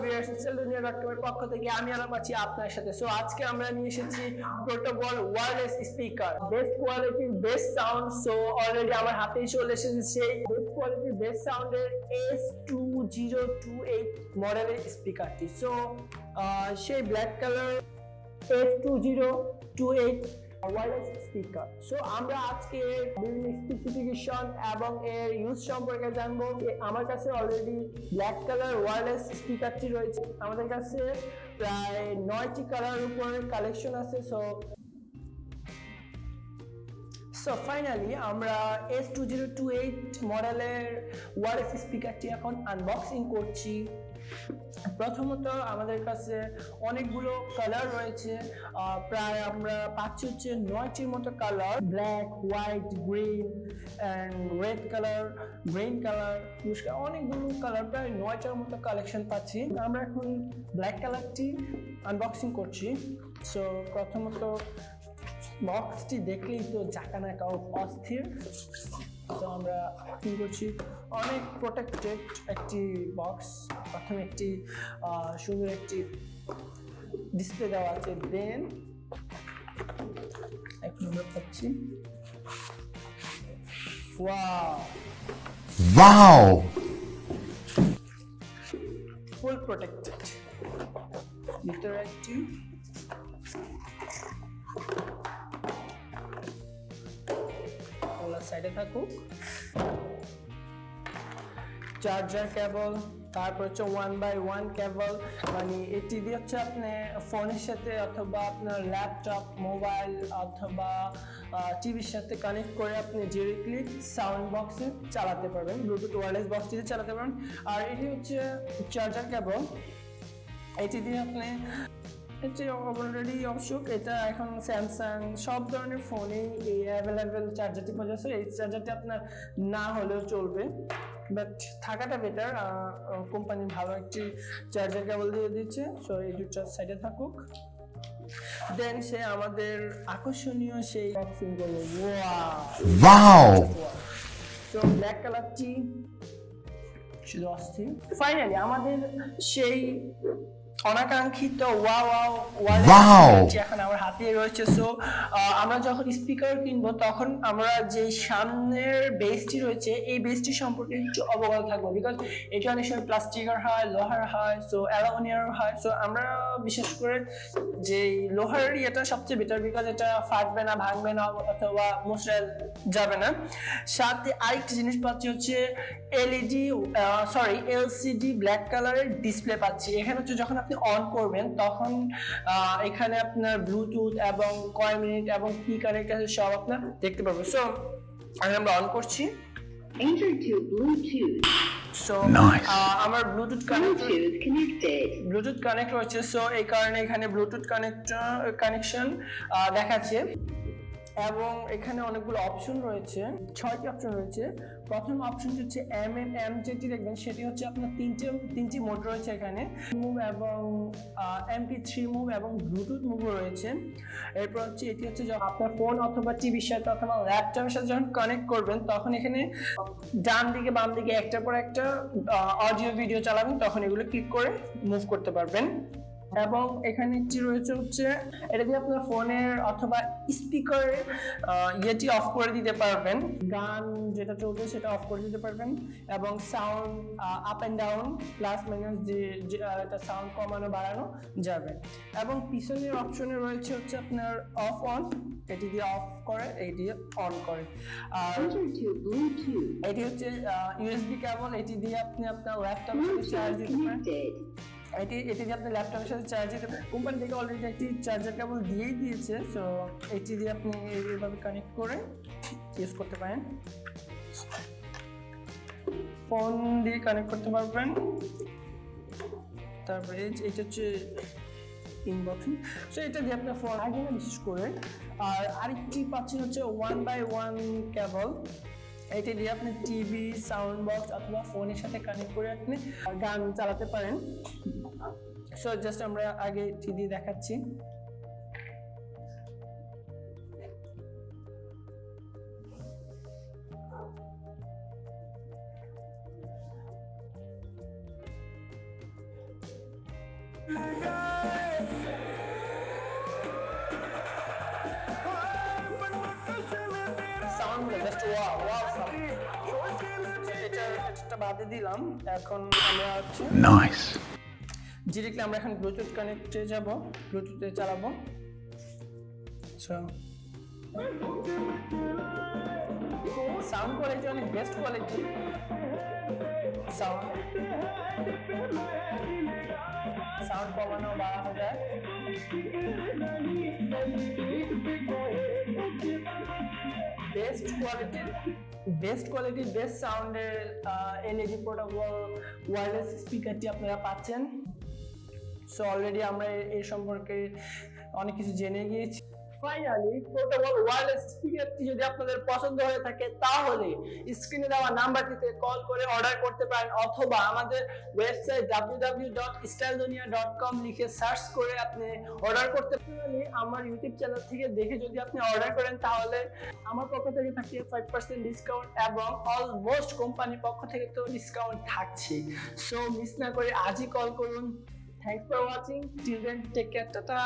AVRCP পক্ষ থেকে আমি আলাপ আছি আপনার সাথে। সো আজকে আমরা নিয়ে এসেছি পোর্টেবল ওয়্যারলেস স্পিকার, বেস্ট কোয়ালিটির বেস্ট সাউন্ড। সো অলরেডি আমার হাতেই চলে এসেছে সেই বেস্ট কোয়ালিটির বেস্ট সাউন্ডের S2028 মডেলের স্পিকারটি। সো সেই black colour S2028 wireless speaker. So আমরা আজকে বিভিন্ন স্পেসিফিকেশন এবং এর ইউজ সম্পর্কে জানবো। আমার কাছে অলরেডি ব্ল্যাক কালার ওয়্যারলেস স্পিকারটি রয়েছে। আমাদের কাছে প্রায় 9টি কালার উপরে কালেকশন আছে। সো ফাইনালি আমরা S2028 মডেলের ওয়্যারলেস স্পিকারটি এখন আনবক্সিং করছি। প্রথমত আমাদের কাছে অনেকগুলো কালার রয়েছে, প্রায় আমরা পাচ্ছি হচ্ছে 9টির মতো colour, black, white, green and red colour, green colour, অনেকগুলো কালার, প্রায় 9টার মতো কালেকশন পাচ্ছি। আমরা এখন ব্ল্যাক কালারটি আনবক্সিং করছি। সো প্রথমত বক্সটি দেখলেই তো জাকানাকা অস্থির। তো আমরা কি করছি, অনেক প্রোটেক্টেড একটি বক্স। প্রথমে একটি সুন্দর একটি ডিসপ্লে দেওয়া আছে, দেন এক নম্বর পাচ্ছি। ওয়াও, ফুল প্রোটেক্টেড। ভিতরে একটি সাইডে থাকুক, চার্জার কেবল, তারপর হচ্ছে 1x1 কেবল, মানে এটি দিয়ে হচ্ছে আপনি ফোনের সাথে অথবা আপনার ল্যাপটপ, মোবাইল অথবা টিভির সাথে কানেক্ট করে আপনি ডিরেক্টলি সাউন্ড বক্সে চালাতে পারবেন, ব্লুটুথ ওয়্যারলেস বক্সটিতে চালাতে পারবেন। আর এটি হচ্ছে চার্জার কেবল, এটি দিয়ে আপনি এটি অলরেডি অবশ্যক, এটা এখন স্যামসাং সব ধরনের ফোনেই এই অ্যাভেলেবেল চার্জারটি পাওয়া যাচ্ছে। এই চার্জারটি আপনার না হলেও চলবে, বাট থাকাটা বেটার। কোম্পানি ভালো একটি চার্জার কেবল দিয়ে দিচ্ছে। সো এই দুটো সাইডে থাকুক। দেন সে আমাদের আকর্ষণীয় সেই বক্সিং করলো। ওয়াও, সো ব্ল্যাক কালারটি শুধু অস্থির। ফাইনালি আমাদের সেই অনাকাঙ্ক্ষিত এখন আমার হাতে রয়েছে। সো আমরা যখন স্পিকার কিনবো তখন আমরা যে সামনের বেসটি রয়েছে এই বেসটি সম্পর্কে একটু অবগত থাকবো, বিকজ এটা অনেক সময় প্লাস্টিকের হয়, লোহার হয়, সো অ্যালুমিনিয়াম হয়। সো আমরা বিশেষ করে যে লোহার এটা সবচেয়ে বেটার, বিকজ এটা ফাটবে না, ভাঙবে না অথবা মুছড়ে যাবে না। সাথে আরেকটি জিনিস পাচ্ছি হচ্ছে এলসিডি ব্ল্যাক কালারের ডিসপ্লে পাচ্ছি। এখানে হচ্ছে যখন আপনি অন করবেন তখন এখানে আপনার ব্লুটুথ এবং কয় মিনিট এবং কি কানেক্ট আছে সব আপনার দেখতে পাবেন। সো আমরা অন করছি। সো আমার ব্লুটুথ কানেক্ট রয়েছে। সো এই কারণে এখানে ব্লুটুথ কানেকশন দেখাচ্ছে এবং এখানে অনেকগুলো অপশন রয়েছে, 6টি অপশন রয়েছে। প্রথম অপশনটি হচ্ছে এম যেটি দেখবেন সেটি হচ্ছে আপনার তিনটি মোড রয়েছে এখানে, মুভ এবং MP3 মুভ এবং ব্লুটুথ মুভ রয়েছে। এরপর হচ্ছে এটি হচ্ছে যখন আপনার ফোন অথবা টিভির সাথে অথবা ল্যাপটপের সাথে যখন কানেক্ট করবেন তখন এখানে ডান দিকে বাম দিকে একটার পর একটা অডিও ভিডিও চালাবেন, তখন এগুলো ক্লিক করে মুভ করতে পারবেন। এবং এখানে একটি রয়েছে হচ্ছে এটা দিয়ে আপনার ফোনের অথবা স্পিকারের ইয়েটি অফ করে দিতে পারবেন, গান যেটা চলছে সেটা অফ করে দিতে পারবেন এবং sound up and down plus minus যে এটা সাউন্ড কমানো বাড়ানো যাবে। এবং পিছনের অপশনে রয়েছে হচ্ছে আপনার অফ অন, এটি দিয়ে অফ করে, এই দিয়ে অন করে। আর এটি হচ্ছে USB কেবল, এটি দিয়ে আপনি আপনার ল্যাপটপে চার্জ দিতে পারেন। এটি দিয়ে আপনি ল্যাপটপের সাথে চার্জ দিতে পারেন। কোম্পানি থেকে অলরেডি একটি চার্জার কেবল দিয়েই দিয়েছে। সো এটি দিয়ে আপনি এইভাবে কানেক্ট করে ইউজ করতে পারেন, ফোন দিয়ে কানেক্ট করতে পারবেন। তারপরে এটা হচ্ছে ইনবক্সিং। সো এটা দিয়ে আপনার ফোন আগে না বিশেষ করে। আর আরেকটি পাচ্ছেন হচ্ছে 1x1 কেবল, এটি দিয়ে আপনি টিভি, সাউন্ড বক্স অথবা ফোনের সাথে কানেক্ট করে আপনি গান চালাতে পারেন। সো জাস্ট আমরা আগে এটি দিয়ে দেখাচ্ছি। Sound just wow wow sound. এটা বাদে দিলাম। এখন আমরা হচ্ছে নাইস ডিরেক্টলি আমরা এখন ব্লুটুথ কানেক্টে যাব, ব্লুটুথে চালাবো। আচ্ছা সাউন্ড কোয়ালিটি অনেক বেস্ট কোয়ালিটি সাউন্ড কমানো বাড়ানো যায়। বেস্ট সাউন্ডের এলইডি পোর্টেবল ওয়্যারলেস স্পিকারটি আপনারা পাচ্ছেন। সো অলরেডি আমরা এই সম্পর্কে অনেক কিছু জেনে গিয়েছি। ফাইনালি পোর্টেবল ওয়্যারলেস স্পিকারটি যদি আপনাদের পছন্দ হয়ে থাকে তাহলে স্ক্রিনে দেওয়া নাম্বারটিতে কল করে অর্ডার করতে পারেন, অথবা আমাদের ওয়েবসাইট www.styledunia.com লিখে সার্চ করে আপনি অর্ডার করতে পারেন। আমার ইউটিউব চ্যানেল থেকে দেখে যদি আপনি অর্ডার করেন তাহলে আমার পক্ষ থেকে থাকে 5% ডিসকাউন্ট এবং অলমোস্ট কোম্পানির পক্ষ থেকে তো ডিসকাউন্ট থাকছে। সো মিস না করে আজই কল করুন। Thanks for watching, till then take care, tata.